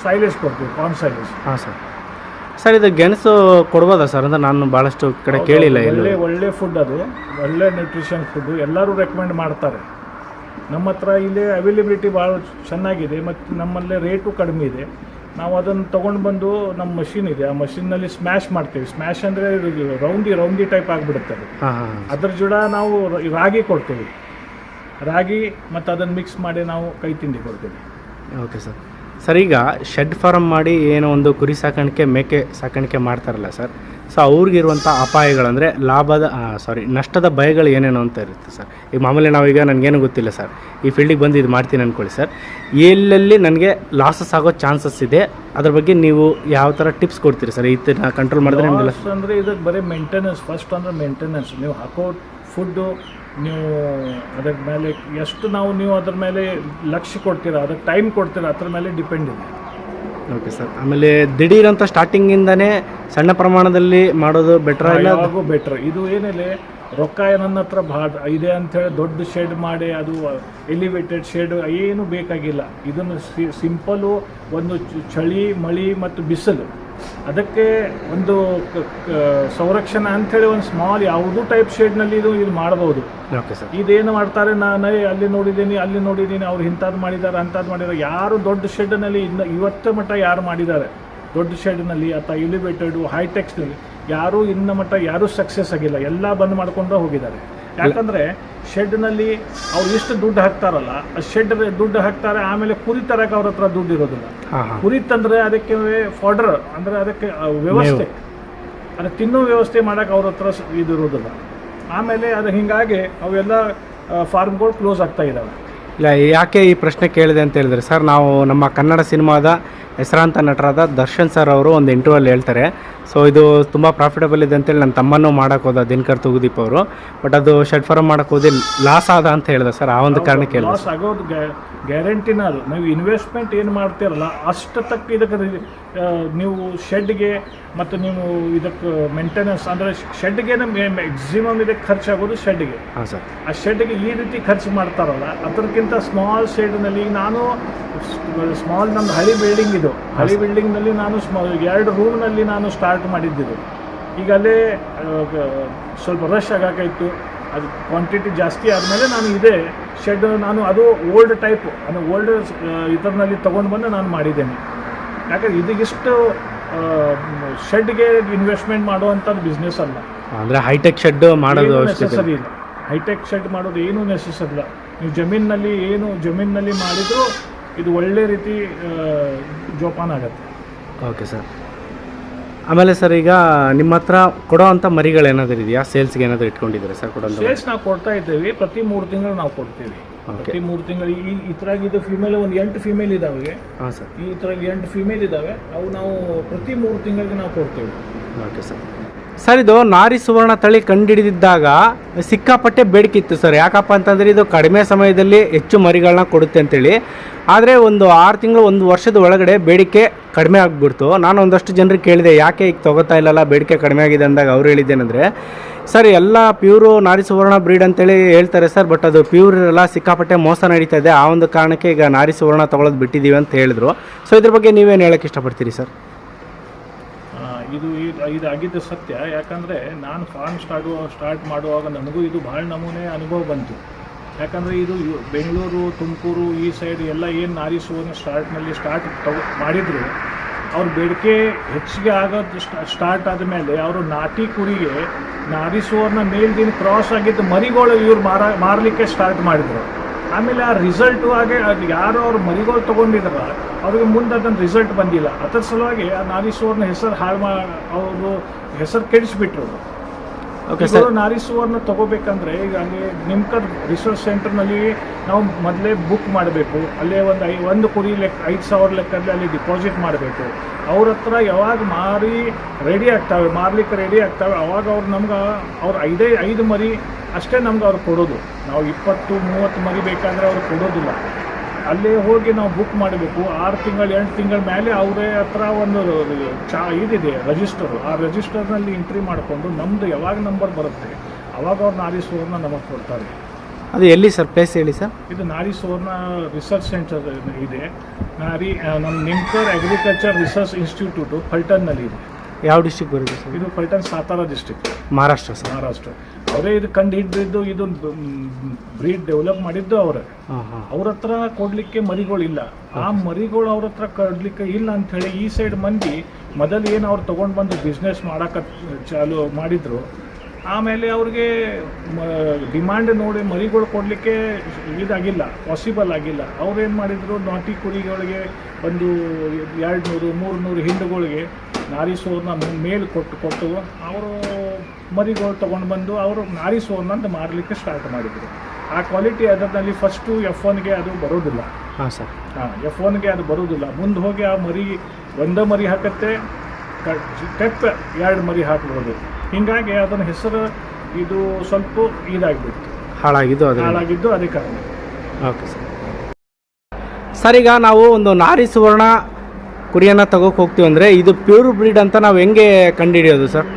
ಸೈಲೇಜ್ ಕೊಡ್ತೀವಿ, ಕಾರ್ನ್ ಸೈಲೇಜ್. ಹಾಂ ಸರ್. ಸರ್, ಇದು ಗೆಣಸು ಕೊಡ್ಬೋದಾ ಸರ್? ಅಂದರೆ ನಾನು ಭಾಳಷ್ಟು ಕಡೆ ಕೇಳಿಲ್ಲ. ಒಳ್ಳೆ ಫುಡ್, ಅದು ಒಳ್ಳೆ ನ್ಯೂಟ್ರಿಷನ್ ಫುಡ್ಡು, ಎಲ್ಲರೂ ರೆಕಮೆಂಡ್ ಮಾಡ್ತಾರೆ. ನಮ್ಮ ಹತ್ರ ಇಲ್ಲಿ ಅವೈಲೇಬಿಲಿಟಿ ಭಾಳ ಚೆನ್ನಾಗಿದೆ ಮತ್ತು ನಮ್ಮಲ್ಲೇ ರೇಟು ಕಡಿಮೆ ಇದೆ. ನಾವು ಅದನ್ನು ತೊಗೊಂಡು ಬಂದು ನಮ್ಮ ಮಷಿನ್ ಇದೆ, ಆ ಮಷಿನ್ನಲ್ಲಿ ಸ್ಮ್ಯಾಶ್ ಮಾಡ್ತೀವಿ. ಸ್ಮ್ಯಾಶ್ ಅಂದರೆ ರೌಂಡಿ ಟೈಪ್ ಆಗಿಬಿಡುತ್ತೆ ಅದು. ಅದ್ರ ಜೋಡ ನಾವು ರಾಗಿ ಕೊಡ್ತೀವಿ, ರಾಗಿ ಮತ್ತು ಅದನ್ನು ಮಿಕ್ಸ್ ಮಾಡಿ ನಾವು ಕೈ ತಿಂಡಿ ಕೊಡ್ತೀವಿ. Okay sir. ಸರ್, ಈಗ ಶೆಡ್ ಫಾರ್ಮ್ ಮಾಡಿ ಏನೋ ಒಂದು ಕುರಿ ಸಾಕಾಣಿಕೆ, ಮೇಕೆ ಸಾಕಾಣಿಕೆ ಮಾಡ್ತಾರಲ್ಲ ಸರ್, ಸೊ ಅವ್ರಿಗಿರುವಂಥ ಅಪಾಯಗಳಂದರೆ ನಷ್ಟದ ಭಯಗಳು ಏನೇನು ಅಂತ ಇರುತ್ತೆ ಸರ್? ಈಗ ಮಾಮೂಲಿ ನಾವೀಗ ನನಗೇನು ಗೊತ್ತಿಲ್ಲ ಸರ್, ಈ ಫೀಲ್ಡಿಗೆ ಬಂದು ಇದು ಮಾಡ್ತೀನಿ ಅಂದ್ಕೊಳ್ಳಿ ಸರ್, ಎಲ್ಲೆಲ್ಲಿ ನನಗೆ ಲಾಸಸ್ ಆಗೋ ಚಾನ್ಸಸ್ ಇದೆ, ಅದ್ರ ಬಗ್ಗೆ ನೀವು ಯಾವ ಥರ ಟಿಪ್ಸ್ ಕೊಡ್ತೀರಿ ಸರ್? ಇದನ್ನ ಕಂಟ್ರೋಲ್ ಮಾಡಿದ್ರೆ ನಿಮಗೆ ಅಂದರೆ ಇದಕ್ಕೆ ಬರೀ ಮೇಂಟೆನೆನ್ಸ್. ಫಸ್ಟ್ ಅಂದರೆ ಮೇಂಟೆನೆನ್ಸ್. ನೀವು ಹಾಕೋ ಫುಡ್ಡು, ನೀವು ಅದ್ರ ಮೇಲೆ ಎಷ್ಟು ನೀವು ಅದ್ರ ಮೇಲೆ ಲಕ್ಷ್ಯ ಕೊಡ್ತೀರಾ, ಅದಕ್ಕೆ ಟೈಮ್ ಕೊಡ್ತೀರಾ, ಅದ್ರ ಮೇಲೆ ಡಿಪೆಂಡ್ ಇದೆ. Okay sir. ಆಮೇಲೆ ದಿಢೀರ್ ಅಂತ ಸ್ಟಾರ್ಟಿಂಗಿಂದನೇ ಸಣ್ಣ ಪ್ರಮಾಣದಲ್ಲಿ ಮಾಡೋದು ಬೆಟ್ರ್? ಯಾವಾಗೂ ಬೆಟ್ರ್. ಇದು ಏನಿಲ್ಲ, ರೊಕ್ಕ ನನ್ನ ಹತ್ರ ಭಾಳ ಇದೆ ಅಂಥೇಳಿ ದೊಡ್ಡ ಶೆಡ್ ಮಾಡಿ ಅದು ಎಲಿವೇಟೆಡ್ ಶೆಡ್ ಏನು ಬೇಕಾಗಿಲ್ಲ. ಇದನ್ನು ಸಿಂಪಲ್ಲು, ಒಂದು ಚಳಿ, ಮಳೆ ಮತ್ತು ಬಿಸಿಲು, ಅದಕ್ಕೆ ಒಂದು ಸಂರಕ್ಷಣೆ ಅಂಥೇಳಿ ಒಂದು ಸ್ಮಾಲ್ ಯಾವುದೂ ಟೈಪ್ ಶೇಡ್ನಲ್ಲಿ ಇದು ಮಾಡ್ಬೋದು. Okay sir. ಇದೇನು ಮಾಡ್ತಾರೆ, ನಾನು ಅಲ್ಲಿ ನೋಡಿದ್ದೀನಿ ಅವ್ರು ಇಂಥದ್ದು ಮಾಡಿದ್ದಾರೆ, ಅಂಥದ್ದು ಮಾಡಿದ್ದಾರೆ. ಯಾರು ದೊಡ್ಡ ಶೆಡ್ನಲ್ಲಿ ಇವತ್ತು ಮಟ್ಟ ಯಾರು ಮಾಡಿದ್ದಾರೆ ದೊಡ್ಡ ಶೆಡ್ನಲ್ಲಿ ಅಥವಾ ಎಲಿವೇಟೆಡು ಹೈಟೆಕ್ಸ್ನಲ್ಲಿ, ಯಾರೂ ಮಟ್ಟ ಯಾರೂ ಸಕ್ಸಸ್ ಆಗಿಲ್ಲ. ಎಲ್ಲ ಬಂದ್ ಮಾಡ್ಕೊಂಡು ಹೋಗಿದ್ದಾರೆ. ಯಾಕಂದರೆ ಶೆಡ್ನಲ್ಲಿ ಅವ್ರು ಎಷ್ಟು ದುಡ್ಡು ಹಾಕ್ತಾರಲ್ಲ, ಆ ಶೆಡ್ ದುಡ್ಡು ಹಾಕ್ತಾರೆ, ಆಮೇಲೆ ಕುರಿ ತರಕ್ಕೆ ಅವ್ರ ಹತ್ರ ದುಡ್ಡು ಇರೋದಿಲ್ಲ. ಕುರಿ ತಂದರೆ ಅದಕ್ಕೆ ಫಾಡರ್ ಅಂದರೆ ಅದಕ್ಕೆ ವ್ಯವಸ್ಥೆ, ಅದಕ್ಕೆ ತಿನ್ನೋ ವ್ಯವಸ್ಥೆ ಮಾಡೋಕೆ ಅವ್ರ ಹತ್ರ ಇದು ಇರೋದಿಲ್ಲ. ಆಮೇಲೆ ಅದು ಹೀಗಾಗಿ ಅವೆಲ್ಲ ಫಾರ್ಮ್ಗಳು ಕ್ಲೋಸ್ ಆಗ್ತಾ ಇದ್ದಾವೆ. ಇಲ್ಲ, ಯಾಕೆ ಈ ಪ್ರಶ್ನೆ ಕೇಳಿದೆ ಅಂತ ಹೇಳಿದ್ರೆ ಸರ್, ನಾವು ನಮ್ಮ ಕನ್ನಡ ಸಿನಿಮಾದ ಹೆಸರಾಂತ ನಟರಾದ ದರ್ಶನ್ ಸರ್ ಅವರು ಒಂದು ಇಂಟರ್ವ್ಯೂಲ್ಲಿ ಹೇಳ್ತಾರೆ, ಸೊ ಇದು ತುಂಬ ಪ್ರಾಫಿಟಬಲ್ ಇದೆ ಅಂತೇಳಿ ನನ್ನ ತಮ್ಮನ್ನು ಮಾಡೋಕ್ಕೆ ಹೋದ ದಿನಕರ್ ತೂಗುದೀಪ್ ಅವರು. ಬಟ್ ಅದು ಶೆಡ್ ಫಾರ್ಮ್ ಮಾಡೋಕ್ಕೆ ಹೋದಿ ಲಾಸ್ ಆದ ಅಂತ ಹೇಳಿದೆ ಸರ್. ಆ ಒಂದು ಕಾರಣಕ್ಕೆ ಲಾಸ್ ಆಗೋದು ಗ್ಯಾರಂಟಿನ. ಅದು ನೀವು ಇನ್ವೆಸ್ಟ್ಮೆಂಟ್ ಏನು ಮಾಡ್ತೀರಲ್ಲ ಅಷ್ಟು ತಕ್ಕ ಇದಕ್ಕೆ ನೀವು ಶೆಡ್ಗೆ ಮತ್ತು ನೀವು ಇದಕ್ಕೆ ಮೇಂಟೆನೆನ್ಸ್ ಅಂದರೆ ಶೆಡ್ಗೆ ಮ್ಯಾಕ್ಸಿಮಮ್ ಇದಕ್ಕೆ ಖರ್ಚಾಗೋದು ಶೆಡ್ಗೆ. ಹಾಂ ಸರ್. ಆ ಶೆಡ್ಗೆ ಈ ರೀತಿ ಖರ್ಚು ಮಾಡ್ತಾರಲ್ಲ ಅದಕ್ಕಿಂತ ಸ್ಮಾಲ್ ಶೆಡ್ನಲ್ಲಿ ನಾನು ಸ್ಮಾಲ್ ನಮ್ಮದು ಹಳಿ ಬಿಲ್ಡಿಂಗ್ ಇದು, ಹಳಿ ಬಿಲ್ಡಿಂಗ್ನಲ್ಲಿ ನಾನು 2 ರೂಮ್ನಲ್ಲಿ ನಾನು ಸ್ಟಾರ್ಟ್ ಮಾಡಿದ್ದಿದ್ದು. ಈಗ ಅಲ್ಲೇ ಸ್ವಲ್ಪ ರಶ್ ಆಗಾಕಾಯಿತು, ಅದು ಕ್ವಾಂಟಿಟಿ ಜಾಸ್ತಿ ಆದಮೇಲೆ ನಾನು ಇದೇ ಶೆಡ್ ನಾನು ಅದು ಓಲ್ಡ್ ಟೈಪು ಅಂದರೆ ಓಲ್ಡ್ ಇದರಲ್ಲಿ ತೊಗೊಂಡು ಬಂದು ನಾನು ಮಾಡಿದ್ದೇನೆ. ಯಾಕಂದರೆ ಇದಕ್ಕಿಷ್ಟು ಶೆಡ್ಗೆ ಇನ್ವೆಸ್ಟ್ಮೆಂಟ್ ಮಾಡುವಂಥದ್ದು ಬಿಸ್ನೆಸ್ ಅಲ್ಲ. ಅಂದರೆ ಹೈಟೆಕ್ ಶೆಡ್ ಮಾಡೋದು ನೆಸೆಸರಿ ಇಲ್ಲ. ಹೈಟೆಕ್ ಶೆಡ್ ಮಾಡೋದು ಏನೂ ನೆಸೆಸರಿ ಇಲ್ಲ. ನೀವು ಜಮೀನಲ್ಲಿ ಮಾಡಿದರೂ ಇದು ಒಳ್ಳೆ ರೀತಿ ಜೋಪಾನ ಆಗುತ್ತೆ. Okay sir. ಆಮೇಲೆ ಸರ್, ಈಗ ನಿಮ್ಮ ಹತ್ರ ಕೊಡೋವಂಥ ಮರಿಗಳು ಏನಾದರೂ ಇದೆಯಾ? ಸೇಲ್ಸ್ಗೆ ಏನಾದರೂ ಇಟ್ಕೊಂಡಿದ್ದೀರಾ ಸರ್? ಸೇಲ್ಸ್ ನಾವು ಕೊಡ್ತಾ ಇದ್ದೇವೆ. ಪ್ರತಿ 3 ತಿಂಗಳು ನಾವು ಕೊಡ್ತೀವಿ. ಪ್ರತಿ 3 ತಿಂಗಳು ಈ ಥರ ಇದು ಫಿಮೇಲ್ ಒಂದು 8 ಫಿಮೇಲ್ ಇದ್ದಾವೆ. ಹಾಂ ಸರ್. ಈ ಥರ 8 ಫಿಮೇಲ್ ಇದ್ದಾವೆ. ಅವು ನಾವು ಪ್ರತಿ 3 ತಿಂಗಳಿಗೆ ನಾವು ಕೊಡ್ತೀವಿ. Okay sir. ಸರ್, ಇದು ನಾರಿ ಸುವರ್ಣ ತಳಿ ಕಂಡುಹಿಡಿದಿದ್ದಾಗ ಸಿಕ್ಕಾಪಟ್ಟೆ ಬೇಡಿಕೆ ಇತ್ತು ಸರ್. ಯಾಕಪ್ಪ ಅಂತಂದರೆ ಇದು ಕಡಿಮೆ ಸಮಯದಲ್ಲಿ ಹೆಚ್ಚು ಮರಿಗಳನ್ನ ಕೊಡುತ್ತೆ ಅಂತೇಳಿ. ಆದರೆ ಒಂದು 6 ತಿಂಗಳು 1 ವರ್ಷದ ಒಳಗಡೆ ಬೇಡಿಕೆ ಕಡಿಮೆ ಆಗಿಬಿಡ್ತು. ನಾನು ಒಂದಷ್ಟು ಜನರಿಗೆ ಕೇಳಿದೆ, ಯಾಕೆ ಈಗ ತೊಗೋತಾ ಇಲ್ಲಲ್ಲ, ಬೇಡಿಕೆ ಕಡಿಮೆ ಆಗಿದೆ ಅಂದಾಗ ಅವ್ರು ಹೇಳಿದ್ದೇನೆಂದರೆ, ಸರ್ ಎಲ್ಲ ಪ್ಯೂರು ನಾರಿ ಸುವರ್ಣ ಬ್ರೀಡ್ ಅಂತೇಳಿ ಹೇಳ್ತಾರೆ ಸರ್, ಬಟ್ ಅದು ಪ್ಯೂರ್ ಇರಲ್ಲ, ಸಿಕ್ಕಾಪಟ್ಟೆ ಮೋಸ ನಡೀತಾ ಇದೆ. ಆ ಒಂದು ಕಾರಣಕ್ಕೆ ಈಗ ನಾರಿ ಸುವರ್ಣ ತೊಗೊಳೋದು ಬಿಟ್ಟಿದ್ದೀವಿ ಅಂತ ಹೇಳಿದ್ರು. ಸೊ ಇದ್ರ ಬಗ್ಗೆ ನೀವೇನು ಹೇಳೋಕ್ಕೆ ಇಷ್ಟಪಡ್ತೀರಿ ಸರ್? ಇದಾಗಿದ್ದು ಸತ್ಯ. ಯಾಕಂದರೆ ನಾನು ಫಾರ್ಮ್ ಸ್ಟಾರ್ಟ್ ಮಾಡುವಾಗ ನನಗೂ ಇದು ಭಾಳ ನಮೂನೆ ಅನುಭವ ಬಂತು. ಯಾಕಂದರೆ ಇದು ಬೆಂಗಳೂರು, ತುಮಕೂರು ಈ ಸೈಡ್ ಎಲ್ಲ ಏನು ನಾರಿ ಸುವರ್ಣ ಸ್ಟಾರ್ಟ್ ಮಾಡಿದ್ರು, ಅವ್ರ ಬೇಡಿಕೆ ಹೆಚ್ಚಿಗೆ ಆಗೋದು ಸ್ಟಾರ್ಟ್ ಆದಮೇಲೆ ಅವರು ನಾಟಿ ಕುರಿಗೆ ನಾರಿ ಸುವರ್ಣ ಮೇಲ್ದಿನ ಕ್ರಾಸ್ ಆಗಿದ್ದು ಮರಿಗಳು ಇವ್ರು ಮಾರಲಿಕ್ಕೆ ಸ್ಟಾರ್ಟ್ ಮಾಡಿದರು. ಆಮೇಲೆ ಆ ರಿಸಲ್ಟು ಹಾಗೆ ಅದು ಯಾರು ಅವ್ರು ಮರಿಗಳು ತೊಗೊಂಡಿದಾರ ಅವ್ರಿಗೆ ಮುಂದೆ ಅದನ್ನು ರಿಸಲ್ಟ್ ಬಂದಿಲ್ಲ. ಅದರ ಸಲುವಾಗಿ ಆ ನಾರಿ ಸುವರ್ಣ ಹೆಸರು ಅವರು ಹೆಸರು ಕೆಡಿಸ್ಬಿಟ್ರು. ನಾರಿ ಸುವರ್ಣ ತೊಗೋಬೇಕಂದ್ರೆ ಈಗ ಅಲ್ಲಿ ನಿಮ್ಕರ್ ರಿಸರ್ಚ್ ಸೆಂಟರ್ನಲ್ಲಿ ನಾವು ಮೊದಲೇ ಬುಕ್ ಮಾಡಬೇಕು. ಅಲ್ಲೇ ಒಂದು ಕುರಿ 5,000 ಲೆಕ್ಕದಲ್ಲಿ ಅಲ್ಲಿ ಡಿಪಾಸಿಟ್ ಮಾಡಬೇಕು. ಅವ್ರ ಹತ್ರ ಯಾವಾಗ ಮಾರಲಿಕ್ಕೆ ರೆಡಿ ಆಗ್ತವೆ ಅವಾಗ ಅವ್ರು ನಮ್ಗೆ ಅವ್ರು 5 ಮರಿ ಅಷ್ಟೇ ನಮ್ಗೆ ಅವ್ರು ಕೊಡೋದು. ನಾವು 20-30 ಮರಿ ಬೇಕಾದರೆ ಅವ್ರು ಕೊಡೋದಿಲ್ಲ. ಅಲ್ಲೇ ಹೋಗಿ ನಾವು ಬುಕ್ ಮಾಡಬೇಕು. 6 ತಿಂಗಳು 8 ತಿಂಗಳ ಮೇಲೆ ಅವರೇ ಹತ್ರ ಒಂದು ಇದಿದೆ ರಿಜಿಸ್ಟರು. ಆ ರಿಜಿಸ್ಟರ್ನಲ್ಲಿ ಎಂಟ್ರಿ ಮಾಡಿಕೊಂಡು ನಮ್ಮದು ಯಾವಾಗ ನಂಬರ್ ಬರುತ್ತೆ ಅವಾಗ ಅವ್ರು ನಾರಿ ಸುವರ್ಣ ನಮಗೆ ಕೊಡ್ತಾರೆ. ಅದು ಎಲ್ಲಿ ಸರ್ ಪ್ಲೇಸ್ ಹೇಳಿ ಸರ್? ಇದು ನಾರಿ ಸುವರ್ಣ ರಿಸರ್ಚ್ ಸೆಂಟರ್ ಇದೆ. ನಮ್ಮ ನಿಮ್ಕರ್ ಅಗ್ರಿಕಲ್ಚರ್ ರಿಸರ್ಚ್ ಇನ್ಸ್ಟಿಟ್ಯೂಟು ಫಲ್ಟನ್ನಲ್ಲಿ ಇದೆ. ಯಾವ ಡಿಸ್ಟ್ರಿಕ್ಟ್ ಬರುತ್ತೆ ಸರ್? ಇದು ಫಲ್ಟನ್ ಸಾತಾರಾ ಡಿಸ್ಟ್ರಿಕ್ಟ್, ಮಹಾರಾಷ್ಟ್ರ ಸರ್. ಮಹಾರಾಷ್ಟ್ರ. ಅವರೇ ಇದು ಕಂಡು ಹಿಡಿದಿದ್ದು, ಇದು ಬ್ರೀಡ್ ಡೆವಲಪ್ ಮಾಡಿದ್ದು ಅವರೇ. ಅವ್ರ ಹತ್ರ ಕೊಡಲಿಕ್ಕೆ ಮರಿಗಳಿಲ್ಲ. ಆ ಮರಿಗಳು ಅವ್ರ ಹತ್ರ ಕೊಡಲಿಕ್ಕೆ ಇಲ್ಲ ಅಂಥೇಳಿ ಈ ಸೈಡ್ ಮಂದಿ ಮೊದಲು ಏನು ಅವ್ರು ತೊಗೊಂಡು ಬಂದು ಬಿಸ್ನೆಸ್ ಮಾಡೋಕೆ ಚಾಲು ಮಾಡಿದರು. ಆಮೇಲೆ ಅವ್ರಿಗೆ ಡಿಮ್ಯಾಂಡ್ ನೋಡಿ ಮರಿಗಳು ಕೊಡಲಿಕ್ಕೆ ಇದಾಗಿಲ್ಲ, ಪಾಸಿಬಲ್ ಆಗಿಲ್ಲ. ಅವ್ರೇನು ಮಾಡಿದರು, ನಾಟಿ ಕುರಿಗಳಿಗೆ ಒಂದು 200-300 ಹಿಂಡುಗಳಿಗೆ ನಾರಿ ಸುವರ್ಣ ಮೇಲ್ ಕೊಟ್ಟು ಅವರು ಮರಿಗಳು ತೊಗೊಂಡು ಬಂದು ಅವರು ನಾರಿ ಸುವರ್ಣ ಅಂತ ಮಾರಲಿಕ್ಕೆ ಸ್ಟಾರ್ಟ್ ಮಾಡಿದರು. ಆ ಕ್ವಾಲಿಟಿ ಅದರಲ್ಲಿ ಫಸ್ಟು F1ಗೆ ಅದು ಬರೋದಿಲ್ಲ. ಹಾಂ ಸರ್. F1ಗೆ ಅದು ಬರೋದಿಲ್ಲ. ಮುಂದೆ ಹೋಗಿ ಆ ಒಂದೇ ಮರಿ ಹಾಕತ್ತೆ, ಟೆಪ್ 2 ಮರಿ ಹಾಕ್ಬೋದು. ಹೀಗಾಗಿ ಅದನ್ನ ಹೆಸರು ಇದು ಸ್ವಲ್ಪ ಇದಾಗಿಬಿಡ್ತು, ಹಾಳಾಗಿದ್ದು ಅದೇ ಕಾರಣ. Okay sir. ಸರ್, ಈಗ ನಾವು ಒಂದು ನಾರಿ ಸುವರ್ಣ ಕುರಿಯನ್ನು ತಗೋಕೆ ಹೋಗ್ತೀವಿ ಅಂದರೆ ಇದು ಪ್ಯೂರ್ ಬ್ರೀಡ್ ಅಂತ ನಾವು ಹೆಂಗೆ ಕಂಡುಹಿಡಿಯೋದು ಸರ್?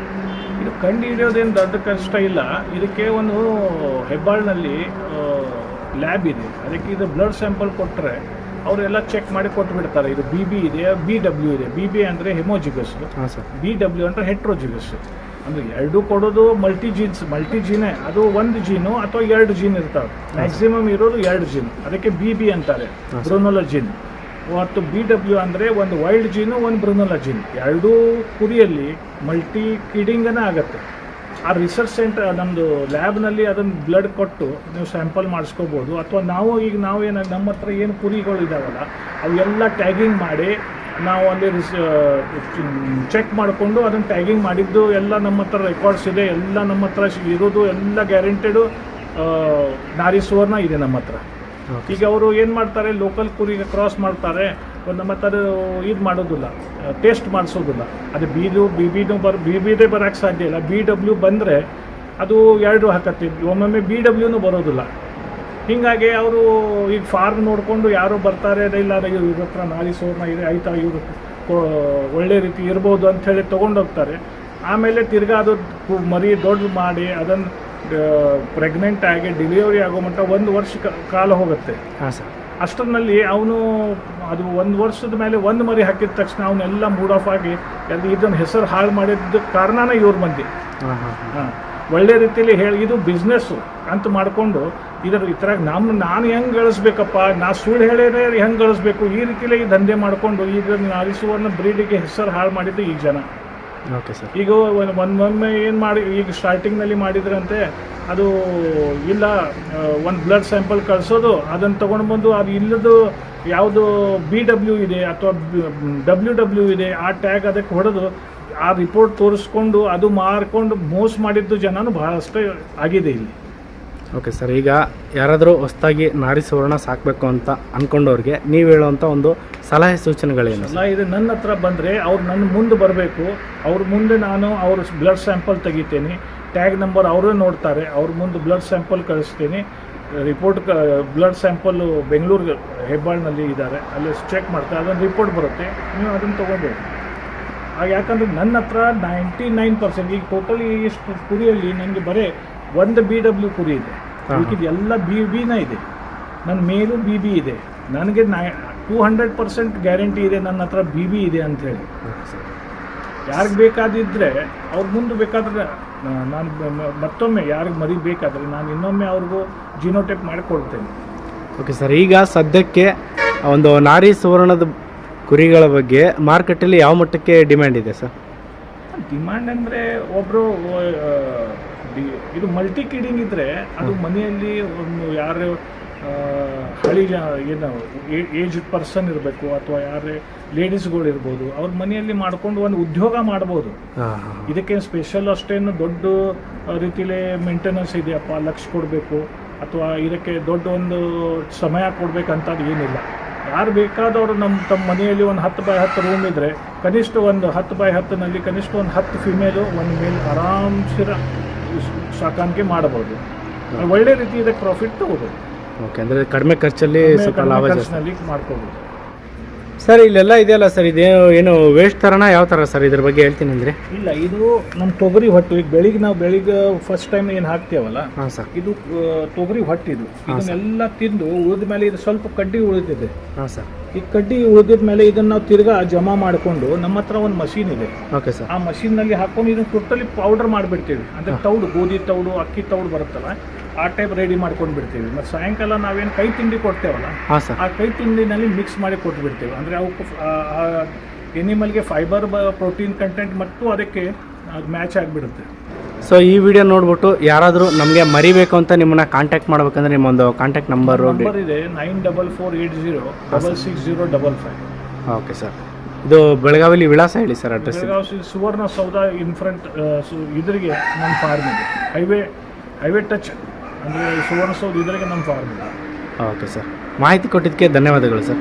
ಇದು ಕಂಡುಹಿಡಿಯೋದೇನು ದೊಡ್ಡ ಕಷ್ಟ ಇಲ್ಲ. ಇದಕ್ಕೆ ಒಂದು ಹೆಬ್ಬಾಳ್ನಲ್ಲಿ ಲ್ಯಾಬ್ ಇದೆ. ಅದಕ್ಕೆ ಇದು ಬ್ಲಡ್ ಸ್ಯಾಂಪಲ್ ಕೊಟ್ಟರೆ ಅವರೆಲ್ಲ ಚೆಕ್ ಮಾಡಿ ಕೊಟ್ಟು ಬಿಡ್ತಾರೆ. ಇದು BB ಇದೆ, BW ಇದೆ. BB ಅಂದರೆ ಹೆಮೋಜಿಗಸ್, BW ಅಂದರೆ ಹೆಟ್ರೋಜಿಗಸ್. ಅಂದರೆ 2 ಕೊಡೋದು ಮಲ್ಟಿಜೀನೇ. ಅದು 1 ಜೀನು ಅಥವಾ 2 ಜೀನ್ ಇರ್ತಾವೆ. ಮ್ಯಾಕ್ಸಿಮಮ್ ಇರೋದು 2 ಜೀನ್. ಅದಕ್ಕೆ BB ಅಂತಾರೆ, ಬ್ರೂನುಲಾ ಜೀನ್. ಮತ್ತು BW ಅಂದರೆ ಒಂದು ವೈಲ್ಡ್ ಜೀನು, ಒಂದು ಬ್ರೂನುಲಾ ಜೀನ್. 2 ಕುರಿಯಲ್ಲಿ ಮಲ್ಟಿ ಕಿಡಿಂಗನೇ ಆಗುತ್ತೆ. ಆ ರಿಸರ್ಚ್ ಸೆಂಟರ್ ನಮ್ಮದು ಲ್ಯಾಬ್ನಲ್ಲಿ ಅದನ್ನು ಬ್ಲಡ್ ಕೊಟ್ಟು ನೀವು ಸ್ಯಾಂಪಲ್ ಮಾಡಿಸ್ಕೋಬೋದು. ಅಥವಾ ನಾವೇನಾಗಿ ನಮ್ಮ ಹತ್ರ ಏನು ಕುರಿಗಳು ಇದ್ದಾವಲ್ಲ ಅವೆಲ್ಲ ಟ್ಯಾಗಿಂಗ್ ಮಾಡಿ ನಾವು ಅಲ್ಲಿ ಚೆಕ್ ಮಾಡಿಕೊಂಡು ಅದನ್ನು ಟ್ಯಾಗಿಂಗ್ ಮಾಡಿದ್ದು ಎಲ್ಲ ನಮ್ಮ ಹತ್ರ ರೆಕಾರ್ಡ್ಸ್ ಇದೆ, ಎಲ್ಲ ನಮ್ಮ ಹತ್ರ ಇರೋದು ಎಲ್ಲ ಗ್ಯಾರಂಟೆಡು ನಾರಿ ಸುವರ್ಣ ಇದೆ ನಮ್ಮ ಹತ್ರ. ಈಗ ಅವರು ಏನು ಮಾಡ್ತಾರೆ, ಲೋಕಲ್ ಕುರಿಗೆ ಕ್ರಾಸ್ ಮಾಡ್ತಾರೆ, ನಮ್ಮ ಹತ್ರ ಇದು ಮಾಡೋದಿಲ್ಲ, ಟೇಸ್ಟ್ ಮಾಡಿಸೋದಿಲ್ಲ. ಅದು ಬಿಬಿದೇ ಬರೋಕ್ಕೆ ಸಾಧ್ಯ ಇಲ್ಲ. BW ಬಂದರೆ ಅದು 2 ಹಾಕತ್ತೆ, ಒಮ್ಮೊಮ್ಮೆ BWನೂ ಬರೋದಿಲ್ಲ. ಹೀಗಾಗಿ ಅವರು ಈಗ ಫಾರ್ಮ್ ನೋಡಿಕೊಂಡು ಯಾರು ಬರ್ತಾರೆ, ಇಲ್ಲ ಇವ್ರ ಹತ್ರ ನಾರಿ ಸುವರ್ಣ ಇದೆ, ಆಯ್ತಾ ಇವರು ಒಳ್ಳೆ ರೀತಿ ಇರ್ಬೋದು ಅಂಥೇಳಿ ತೊಗೊಂಡೋಗ್ತಾರೆ. ಆಮೇಲೆ ತಿರ್ಗಾ ಅದು ಮರಿ ದೊಡ್ಡ ಮಾಡಿ ಅದನ್ನು ಪ್ರೆಗ್ನೆಂಟ್ ಆಗಿ ಡೆಲಿವರಿ ಆಗೋ ಮಟ್ಟ 1 ವರ್ಷ ಕಾಲ ಹೋಗುತ್ತೆ. ಹಾಂ ಸರ್. ಅಷ್ಟರಲ್ಲಿ ಅವನು ಅದು 1 ವರ್ಷದ ಮೇಲೆ 1 ಮರಿ ಹಾಕಿದ ತಕ್ಷಣ ಅವನ್ನೆಲ್ಲ ಮೂಡ್ ಆಫ್ ಆಗಿ ಇದನ್ನು ಹೆಸರು ಹಾಳು ಮಾಡಿದ ಕಾರಣನೇ ಇವ್ರ ಮಂದಿ. ಹಾಂ, ಒಳ್ಳೆ ರೀತಿಯಲ್ಲಿ ಇದು ಬಿಸ್ನೆಸ್ಸು ಅಂತ ಮಾಡಿಕೊಂಡು ಈ ಥರ ನಾನು ಹೆಂಗೆ ಗಳಿಸ್ಬೇಕಪ್ಪ, ನಾ ಸುಳ್ಳು ಹೇಳಿದ್ರೆ ಹೆಂಗೆ ಗಳಿಸ್ಬೇಕು, ಈ ರೀತಿಯಲ್ಲಿ ಈ ದಂಧೆ ಮಾಡಿಕೊಂಡು ಈಗ ನಾರಿ ಸುವರ್ಣ ಬ್ರೀಡಿಗೆ ಹೆಸರು ಹಾಳು ಮಾಡಿದ್ದು ಈ ಜನ. Okay sir. ಈಗ ಒಮ್ಮೆ ಏನು ಮಾಡಿ, ಈಗ ಸ್ಟಾರ್ಟಿಂಗ್ನಲ್ಲಿ ಮಾಡಿದ್ರಂತೆ, ಅದು ಇಲ್ಲ ಒಂದು ಬ್ಲಡ್ ಸ್ಯಾಂಪಲ್ ಕಳಿಸೋದು, ಅದನ್ನು ತೊಗೊಂಡು ಬಂದು ಅದು ಇಲ್ಲದು ಯಾವುದು BW ಇದೆ ಅಥವಾ WW ಇದೆ ಆ ಟ್ಯಾಗ್ ಅದಕ್ಕೆ ಹೊಡೆದು ಆ ರಿಪೋರ್ಟ್ ತೋರಿಸ್ಕೊಂಡು ಅದು ಮಾರ್ಕೊಂಡು ಮೋಸ ಮಾಡಿದ್ದು ಜನನೂ ಬಹಳಷ್ಟು ಆಗಿದೆ ಇಲ್ಲಿ. Okay sir. ಈಗ ಯಾರಾದರೂ ಹೊಸದಾಗಿ ನಾರಿ ಸುವರ್ಣ ಸಾಕಬೇಕು ಅಂತ ಅಂದ್ಕೊಂಡವ್ರಿಗೆ ನೀವು ಹೇಳುವಂಥ ಒಂದು ಸಲಹೆ ಸೂಚನೆಗಳೇನು? ಇದು ನನ್ನ ಹತ್ರ ಬಂದರೆ ಅವ್ರು ನನ್ನ ಮುಂದೆ ಬರಬೇಕು. ಅವ್ರ ಮುಂದೆ ನಾನು ಅವ್ರ ಬ್ಲಡ್ ಸ್ಯಾಂಪಲ್ ತೆಗಿತೀನಿ, ಟ್ಯಾಗ್ ನಂಬರ್ ಅವರೇ ನೋಡ್ತಾರೆ, ಅವ್ರ ಮುಂದೆ ಬ್ಲಡ್ ಸ್ಯಾಂಪಲ್ ಕಳಿಸ್ತೀನಿ. ರಿಪೋರ್ಟ್ ಬ್ಲಡ್ ಸ್ಯಾಂಪಲ್ಲು ಬೆಂಗಳೂರು ಹೆಬ್ಬಾಳ್ನಲ್ಲಿ ಇದ್ದಾರೆ, ಅಲ್ಲಿ ಚೆಕ್ ಮಾಡ್ತಾರೆ, ಅದೊಂದು ರಿಪೋರ್ಟ್ ಬರುತ್ತೆ, ನೀವು ಅದನ್ನು ತೊಗೊಬೋದು. ಯಾಕಂದರೆ ನನ್ನ ಹತ್ರ 99% ಈಗ ಟೋಟಲಿ ಎಷ್ಟು ಕುರಿಯಲ್ಲಿ ನನಗೆ ಬರೀ ಒಂದು BW ಕುರಿ ಇದೆ, ಉಳಿದ ಎಲ್ಲ BBನೇ ಇದೆ. ನನ್ನ ಮೇಲೂ BB ಇದೆ. ನನಗೆ 200% ಗ್ಯಾರಂಟಿ ಇದೆ ನನ್ನ ಹತ್ರ BB ಇದೆ ಅಂಥೇಳಿ. ಯಾರಿಗೆ ಬೇಕಾದಿದ್ದರೆ ಅವ್ರ ಮುಂದೆ ಬೇಕಾದರೆ ನಾನು ಮತ್ತೊಮ್ಮೆ ಯಾರಿಗೆ ಮರಿ ಬೇಕಾದರೆ ನಾನು ಇನ್ನೊಮ್ಮೆ ಅವ್ರಿಗೂ ಜಿನೋಟೈಪ್ ಮಾಡಿ ಕೊಡ್ತೇನೆ. Okay sir. ಈಗ ಸದ್ಯಕ್ಕೆ ಒಂದು ನಾರಿ ಸುವರ್ಣದ ಕುರಿಗಳ ಬಗ್ಗೆ ಮಾರ್ಕೆಟಲ್ಲಿ ಯಾವ ಮಟ್ಟಕ್ಕೆ ಡಿಮ್ಯಾಂಡ್ ಇದೆ ಸರ್? ಡಿಮ್ಯಾಂಡ್ ಅಂದರೆ ಒಬ್ಬರು ಇದು ಮಲ್ಟಿ ಕಿಡಿಂಗ್ ಇದ್ದರೆ ಅದು ಮನೆಯಲ್ಲಿ ಒಂದು ಯಾರು ಹಳಿ ಏನು ಏಜ್ಡ್ ಪರ್ಸನ್ ಇರಬೇಕು ಅಥವಾ ಯಾರೇ ಲೇಡೀಸ್ಗಳು ಇರ್ಬೋದು, ಅವ್ರ ಮನೆಯಲ್ಲಿ ಮಾಡ್ಕೊಂಡು ಒಂದು ಉದ್ಯೋಗ ಮಾಡ್ಬೋದು. ಇದಕ್ಕೆ ಸ್ಪೆಷಲ್ ಅಷ್ಟೇನು ದೊಡ್ಡ ರೀತಿಲೇ ಮೇಂಟೆನೆನ್ಸ್ ಇದೆಯಪ್ಪ, ಲಕ್ಷ ಕೊಡಬೇಕು ಅಥವಾ ಇದಕ್ಕೆ ದೊಡ್ಡ ಒಂದು ಸಮಯ ಕೊಡಬೇಕಂತದ್ದು ಏನಿಲ್ಲ. ಯಾರು ಬೇಕಾದವರು ತಮ್ಮ ಮನೆಯಲ್ಲಿ ಒಂದು 10x10 ರೂಮ್ ಇದ್ದರೆ ಕನಿಷ್ಠ ಒಂದು 10x10ನಲ್ಲಿ ಕನಿಷ್ಠ ಒಂದು 10 ಫಿಮೇಲು 1 ಮೇಲ್ ಆರಾಮ್ಸಿರ ಸಾಕಾಣಿಕೆ ಮಾಡಬಹುದು. ಒಳ್ಳೆ ರೀತಿ ಇದಕ್ಕೆ ಪ್ರಾಫಿಟ್ ತಗೋಬೋದು. ಓಕೆ, ಅಂದರೆ ಕಡಿಮೆ ಖರ್ಚಲ್ಲಿ ಸ್ವಲ್ಪ ಲಾಭ ಮಾಡ್ಕೋಬೋದು. ಸರ್ ಇಲ್ಲೆಲ್ಲ ಇದೆಯಲ್ಲ ಸರ್, ಏನು ವೇಸ್ಟ್ ಥರನ ಯಾವ ಥರ ಸರ್? ಇದ್ರ ಬಗ್ಗೆ ಹೇಳ್ತೀನಿ ಅಂದರೆ ಇಲ್ಲ, ಇದು ನಮ್ಮ ತೊಗರಿ ಹೊಟ್ಟು. ಈಗ ಬೆಳಿಗ್ಗೆ ಫಸ್ಟ್ ಟೈಮ್ ಏನು ಹಾಕ್ತೇವಲ್ಲ, ಹಾಂ ಸರ್, ಇದು ತೊಗರಿ ಹೊಟ್ಟು. ಇದನ್ನೆಲ್ಲ ತಿಂದು ಉಳಿದ ಮೇಲೆ ಇದು ಸ್ವಲ್ಪ ಕಡ್ಡಿ ಉಳಿದಿದೆ. ಹಾಂ ಸರ್. ಈ ಕಡ್ಡಿ ಉಳಿದಿದ ಮೇಲೆ ಇದನ್ನು ನಾವು ತಿರ್ಗಾ ಜಮಾ ಮಾಡಿಕೊಂಡು ನಮ್ಮ ಹತ್ರ ಒಂದು ಮಷೀನ್ ಇದೆ. Okay sir. ಆ ಮಷೀನ್ನಲ್ಲಿ ಹಾಕೊಂಡು ಇದನ್ನು ಟೋಟಲಿ ಪೌಡರ್ ಮಾಡಿಬಿಡ್ತೀವಿ. ಅಂದರೆ ತೌಡು, ಗೋಧಿ ತೌಡು, ಅಕ್ಕಿ ತೌಡು ಬರುತ್ತಲ್ಲ, ಆ ಟೈಪ್ ರೆಡಿ ಮಾಡ್ಕೊಂಡು ಬಿಡ್ತೀವಿ. ಮತ್ತು ಸಾಯಂಕಾಲ ನಾವೇನು ಕೈ ತಿಂಡಿ ಕೊಡ್ತೇವಲ್ಲ, ಆ ಕೈ ತಿಂಡಿನಲ್ಲಿ ಮಿಕ್ಸ್ ಮಾಡಿ ಕೊಟ್ಬಿಡ್ತೇವೆ. ಅಂದರೆ ಅವಕ್ಕೆ ಎನಿಮಲ್ಗೆ ಫೈಬರ್, ಪ್ರೋಟೀನ್ ಕಂಟೆಂಟ್ ಮತ್ತು ಅದಕ್ಕೆ ಅದು ಮ್ಯಾಚ್ ಆಗಿಬಿಡುತ್ತೆ. ಸೊ ಈ ವಿಡಿಯೋ ನೋಡ್ಬಿಟ್ಟು ಯಾರಾದರೂ ನಮಗೆ ಮರಿಬೇಕು ಅಂತ ನಿಮ್ಮನ್ನ ಕಾಂಟ್ಯಾಕ್ಟ್ ಮಾಡ್ಬೇಕಂದ್ರೆ ನಿಮ್ಮೊಂದು ಕಾಂಟ್ಯಾಕ್ಟ್ ನಂಬರ್ ಇದೆ 9448066055. Okay sir. ಇದು ಬೆಳಗಾವಿಲಿ ವಿಳಾಸ ಹೇಳಿ sir, address? Belagavi Suvarna Soudha in front ಇದ್ರಿಗೆ ನಮ್ಮ ಫಾರ್ಮ್ ಇದೆ. ಹೈವೇ ಟಚ್ ಅಂದರೆ ಸುವರ್ಣ ಸೌಧ ಇದ್ರಿಗೆ ನಮ್ಮ ಫಾರ್ಮ್ ಇದೆ. ಓಕೆ ಸರ್, ಮಾಹಿತಿ ಕೊಟ್ಟಿದ್ದಕ್ಕೆ ಧನ್ಯವಾದಗಳು ಸರ್.